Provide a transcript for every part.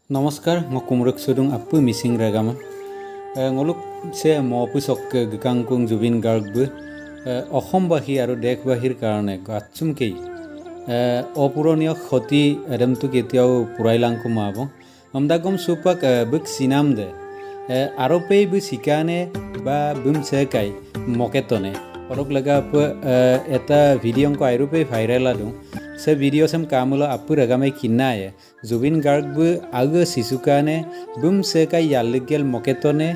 Namaskar, ngokumruk sudung apu missing ragaman. Ngoluk se mopusok gkangkung Jubin Garg bu Assam বাহি আৰু দেশবাসীৰ কাৰণে গাচুমকেই অপুৰণীয় ক্ষতি এডমটো কেতিয়াও পুৰাইলাংকো মাব আমদাগম সুপাক বুক সিনাম দে আৰোপেই বু সিকানে বা বুম সেকাই মকেতনে অৰক লগা এটা ভিডিঅ'ংকো আইৰোপেই viral আদুং se video sem kamulo apu ragame kinnaye Jubin Garg bu aga sisukane bum sekai yalligel moketone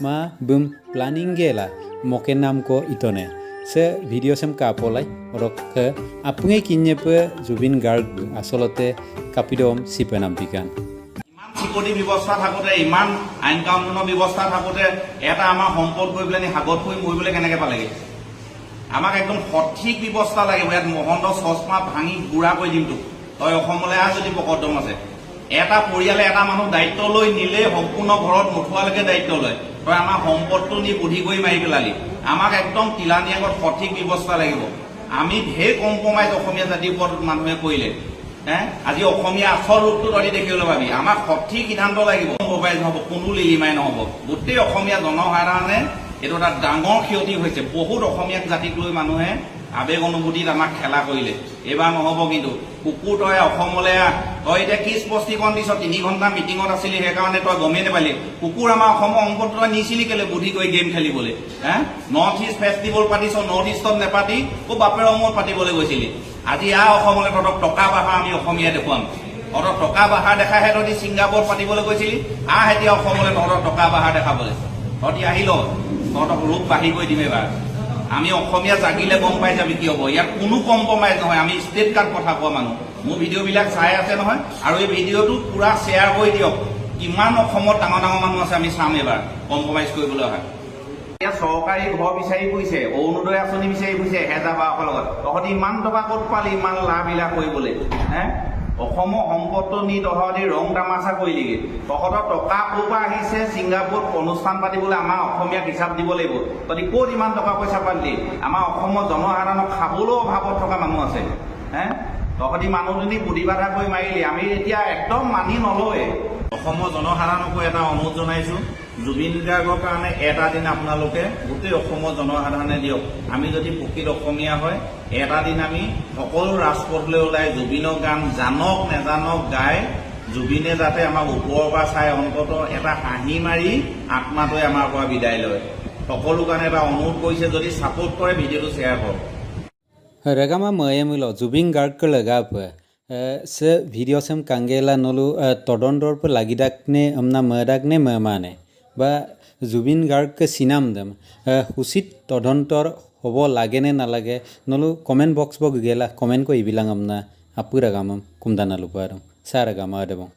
ma bum planning gela mokenam ko itone se video sem kapolai orok apunge kinyepe Jubin Garg bu asolote kapidom sipenam pikan চিকটি ব্যৱস্থা থাকোতে ইমান আইন কানুনৰ ব্যৱস্থা থাকোতে এটা আমাৰ সম্পদ গৈ পেলানি হাগত হৈ মৰিবলৈ কেনেকৈ পালেগে আমাক একদম সঠিক ব্যৱস্থা লাগিব ইয়াত মহন্ত চশমা ভাঙি গুড়া কৰি দিম তোক তই অসমলৈ আহ যদি পকদম আছে এটা পৰিয়ালে এটা মানুহ দায়িত্ব লৈ নিলে সম্পূৰ্ণ ঘৰত মুঠোৱালৈকে দায়িত্ব লয় তই আমাৰ সম্পদটো নি বুদ্ধি কৰি মাৰি পেলালি আমাক একদম তিলানী আগত সঠিক ব্যৱস্থা লাগিব আমি ঢেৰ কম্প্ৰমাইজ অসমীয়া জাতিৰ ওপৰত মানুহে কৰিলে আজি অসমীয়া আচল ৰূপটো তই দেখিবলৈ পাবি আমাক সঠিক সিদ্ধান্ত লাগিব কম্প্ৰমাইজ নহ'ব কোনো লিলিমাই নহ'ব গোটেই অসমীয়া জনসাধাৰণে এইটো এটা ডাঙৰ ক্ষতি হৈছে বহুত অসমীয়া জাতিক লৈ মানুহে আবেগ অনুভূতিত আমাক খেলা কৰিলে এইবাৰ নহ'ব কিন্তু কুকুৰ তই অসমলৈ তই এতিয়া কি স্পষ্টীকৰণ দিছ 3 ঘণ্টা মিটিঙত আছিলি সেইকাৰণে তই গমেই নাপালি কুকুৰ আমাৰ অসমৰ অংকত তই নিছিলি কেলে বুদ্ধি কৰি গেম খেলিবলৈ নৰ্থ ইষ্ট ফেষ্টিভেল পাতিছ নৰ্থ ইষ্টত নেপাতি খুব বাপেৰ অমত পাতিবলৈ গৈছিলি আজি অসমলৈ তহঁতক টকা বাহা আমি অসমীয়া দেখুৱাম তহঁতক টকা বাহা দেখাহে তহঁতি ছিংগাপুৰত পাতিবলৈ গৈছিলি এতিয়া অসমলৈ তহঁতক টকা বাহা দেখাবলৈ তহঁতি আহিল তহঁতক ৰূপ বাঢ়ি গৈ দিম এবাৰ আমি অসমীয়া জাগিলে গম পাই যাবি কি হ'ব ইয়াত কোনো কম্প্ৰমাইজ নহয় আমি ষ্টেট কাৰ্ড কথা কোৱা মানুহ মোৰ ভিডিঅ'বিলাক চাই আছে নহয় আৰু এই ভিডিঅ'টো পুৰা শ্বেয়াৰ কৰি দিয়ক কিমান অসমত ডাঙৰ ডাঙৰ মানুহ আছে আমি চাম এবাৰ কম্প্ৰমাইজ কৰিবলৈ অহা এতিয়া চৰকাৰী ঘৰ বিচাৰি ফুৰিছে অৰুণোদয় আঁচনি বিচাৰি ফুৰিছে 1000 লগত তহঁতি ইমান টকা ক'ত পালি ইমান লাভবিলাক কৰিবলৈ অসমৰ সম্পদটো নি তহঁতি ৰং তামাচা কৰিলিগে তহঁতৰ টকা ক'ৰ পৰা আহিছে ছিংগাপুৰত অনুষ্ঠান পাতিবলৈ আমাৰ অসমীয়াক হিচাপ দিব লাগিব তহঁতি ক'ত ইমান টকা পইচা পালি আমাৰ অসমৰ জনসাধাৰণক খাবলৈও অভাৱত থকা মানুহ আছে তহঁতি মানুহজনী বুদ্ধি বাধা কৰি মাৰিলি আমি এতিয়া একদম মানি নলয় অসমৰ জনসাধাৰণকো এটা অনুৰোধ জনাইছো জুবিন গাৰ্গৰ কাৰণে এটা দিন আপোনালোকে গোটেই অসমৰ জনসাধাৰণে দিয়ক আমি যদি প্ৰকৃত অসমীয়া হয় এটা দিন আমি সকলো ৰাজপথলৈ ওলাই জুবিনৰ গান জানক নেজানক গাই জুবিনে যাতে আমাৰ ওপৰৰ পৰা চাই অন্তত এটা হাঁহি মাৰি আত্মাটোৱে আমাৰ পৰা বিদায় লয় সকলো কাৰণে এটা অনুৰোধ কৰিছে যদি ছাপোৰ্ট কৰে ভিডিঅ'টো শ্বেয়াৰ কৰক Ragama mayamilo Jubin Garg ke lagap se video sem kangela nolu todondor pe lagidakne amna madakne mamane ba Jubin Garg ke sinam dem husit todontor hobo lagene nalage nolu comment box bo gela comment ko ibilang amna apu ragamam kumdana luparam sa ragama adebong